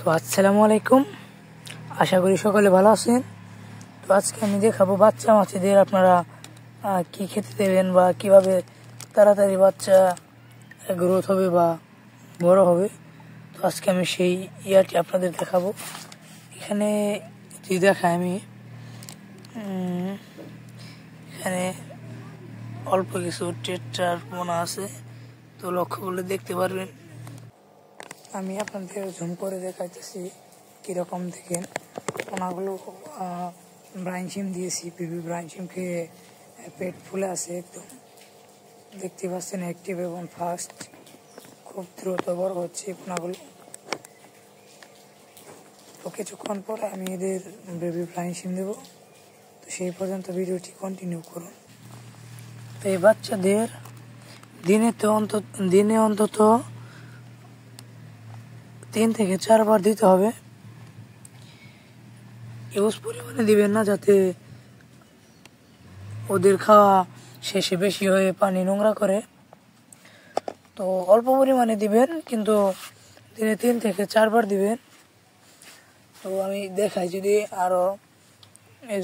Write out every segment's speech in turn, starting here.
তো আসসালামু আলাইকুম, আশা করি সকলে ভালো আছেন। তো আজকে আমি দেখাবো বাচ্চা মাছেদের আপনারা কি খেতে দেবেন বা কিভাবে তাড়াতাড়ি বাচ্চা গ্রোথ হবে বা বড় হবে। তো আজকে আমি সেই ইয়ারটি আপনাদের দেখাবো। এখানে যদি দেখাই আমি এখানে অল্প কিছু টেট্রার পোনা আছে, তো লক্ষ্য করলে দেখতে পারবেন। আমি আপনাদের জুম করে দেখাইতেছি কীরকম দেখেন। পোনাগুলো ব্রাইন শিম দিয়েছি, পিপি ব্রাইন শিম খেয়ে পেট ফুলে আছে একদম, দেখতে পাচ্ছেন অ্যাক্টিভ এবং ফাস্ট, খুব দ্রুত বড় হচ্ছে পোনাগুলো। তো কিছুক্ষণ পরে আমি এদের বেবি ব্রাইন শিম দেবো। তো সেই পর্যন্ত ভিডিওটি কন্টিনিউ করুন। তো এই বাচ্চাদের দিনে অন্তত 3 থেকে 4 বার দিতে হবে। ইউজ পরিমাণে দিবেন না, যাতে ওদের খাওয়া শেষে বেশি হয়ে পানি নোংরা করে। তো অল্প পরিমাণে দিবেন, কিন্তু দিনে 3 থেকে 4 বার দিবেন। তো আমি দেখাই, যদি আরও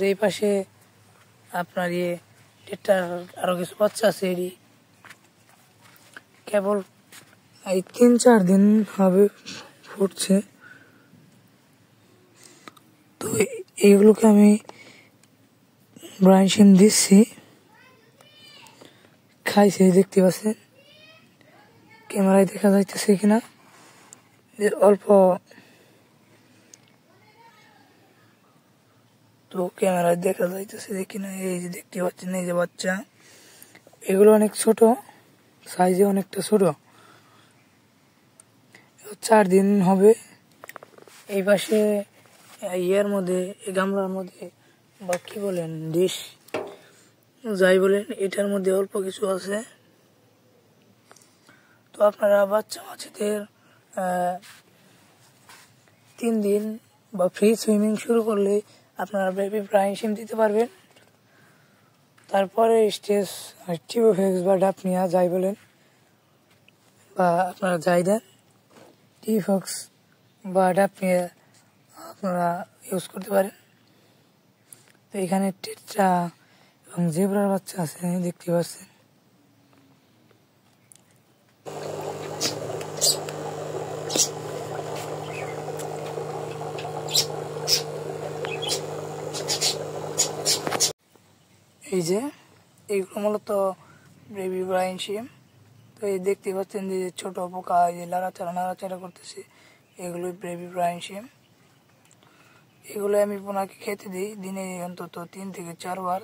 এই পাশে আপনার এটার আরও কিছু বাচ্চা আছে, এটি কেবল এই 3-4 দিন হবে ফুটছে। তো এইগুলোকে আমি ব্রাইন শিম দিচ্ছি, খাইছে, দেখতে পাচ্ছেন। ক্যামেরায় দেখা যাইতেছে কিনা, যে অল্প, তো ক্যামেরায় দেখা যাইতেছে কিনা, এই যে দেখতে পাচ্ছেন, এই যে বাচ্চা, এগুলো অনেক ছোট, সাইজে অনেকটা ছোট, 4 দিন হবে। এই পাশে ইয়ের মধ্যে, এই গামলার মধ্যে বা কি বলেন, ডিশ যাই বলেন, এটার মধ্যে অল্প কিছু আছে। তো আপনারা বাচ্চা মাছেদের 3 দিন বা ফ্রি সুইমিং শুরু করলে আপনারা বেবি ব্রাইন শিম দিতে পারবেন। তারপরে স্টেজ টিউবফ্লেক্স বা ডাপনিয়া যাই বলেন, বা আপনারা যাই দেন, টিউবফ্লেক্স বা ডাপনিয়া আপনারা ইউজ করতে পারেন। তো এখানে টেট্রা এবং জেব্রার বাচ্চা আছে, দেখতে পাচ্ছেন। এই যে এইগুলো মূলত বেবি ব্রাইন শিম। তো এই দেখতে পাচ্ছেন যে ছোট পোকা, এই যে নাড়াচাড়া করতেছে, এগুলোই বেবি ব্রাইন শিম। এগুলো আমি পোনাকে খেতে দিই দিনে অন্তত 3 থেকে 4 বার।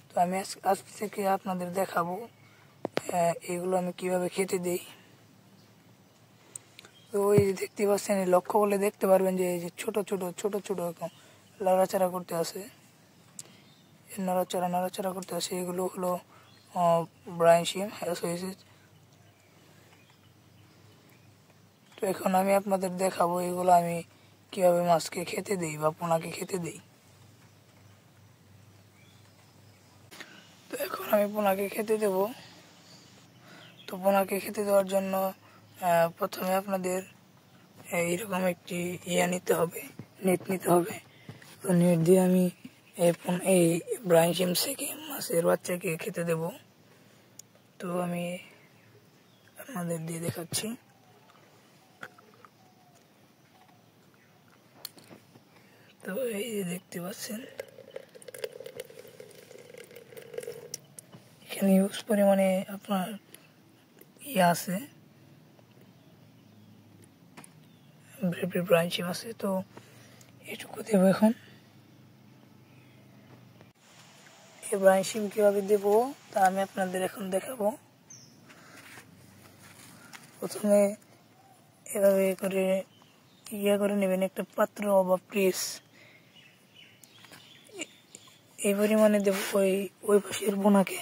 তো আমি আজ থেকে আপনাদের দেখাবো এগুলো আমি কিভাবে খেতে দিই। তো ওই দেখতে পাচ্ছেন, লক্ষ্য করলে দেখতে পারবেন যে এই যে ছোট ছোট এরকম নাড়াচাড়া করতে আছে, নাড়াচাড়া করতে আছে, এগুলো হলো ব্রাইন শিম হয়েছে। তো এখন আমি আপনাদের দেখাবো এগুলো আমি কিভাবে মাছকে খেতে দিই বা পোনাকে খেতে দিই। তো এখন আমি পোনাকে খেতে দেব। তো পোনাকে খেতে দেওয়ার জন্য প্রথমে আপনাদের এইরকম একটি নিতে হবে, নেট নিতে হবে। তো নেট দিয়ে আমি এই ব্রাইন শিম থেকে মাছের বাচ্চাকে খেতে দেব। তো আমি আপনাদের দিয়ে দেখাচ্ছি। তো এই যে দেখতে পাচ্ছেন, এখানে ইউজ পরিমাণে আপনার আছে, ব্রাইন শিম আছে। তো এটুকু দেবো এখন। এই ব্রাইন শিম কীভাবে দেবো তা আমি আপনাদের এখন দেখাবো। প্রথমে এভাবে করে করে নেবেন একটা পাত্র বা প্রেস, এই পরিমাণে দেবো ওই পাশের পোনাকে,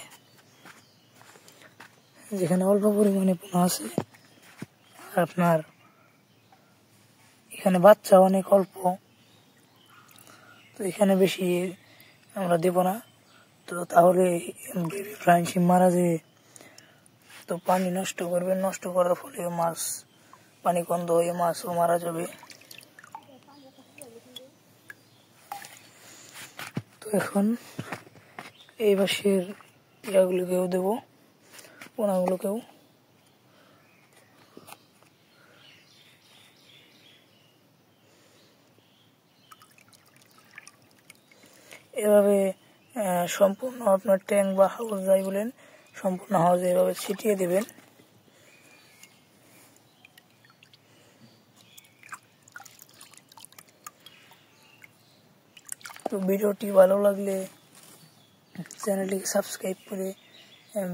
যেখানে অল্প পরিমাণে পোনা আছে। আর আপনার এখানে বাচ্চা অনেক অল্প, তো এখানে বেশি আমরা দেব না, তো তাহলে বেবি ব্রাইন শিম মারা যায়। তো পানি নষ্ট করবেন, নষ্ট করার ফলে মাছ পানি বন্ধ হয়ে মাছও মারা যাবে। তো এখন এই পাশের ইয়াগুলোকেও দেবো, পোনাগুলোকেও। এভাবে সম্পূর্ণ আপনার ট্যাঙ্ক বা হাউস যাই বলেন, সম্পূর্ণ হাউসে এভাবে ছিটিয়ে দেবেন। তো ভিডিওটি ভালো লাগলে চ্যানেলটিকে সাবস্ক্রাইব করে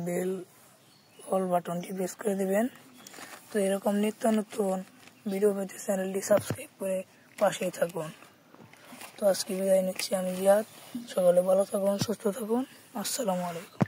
বেল অল বাটনটি প্রেস করে দেবেন। তো এরকম নিত্য নতুন ভিডিও পেতে চ্যানেলটি সাবস্ক্রাইব করে পাশেই থাকুন। তো আজকে বিদায় নিচ্ছি আমি জিয়াদ। সকলে ভালো থাকুন, সুস্থ থাকুন। আসসালামু আলাইকুম।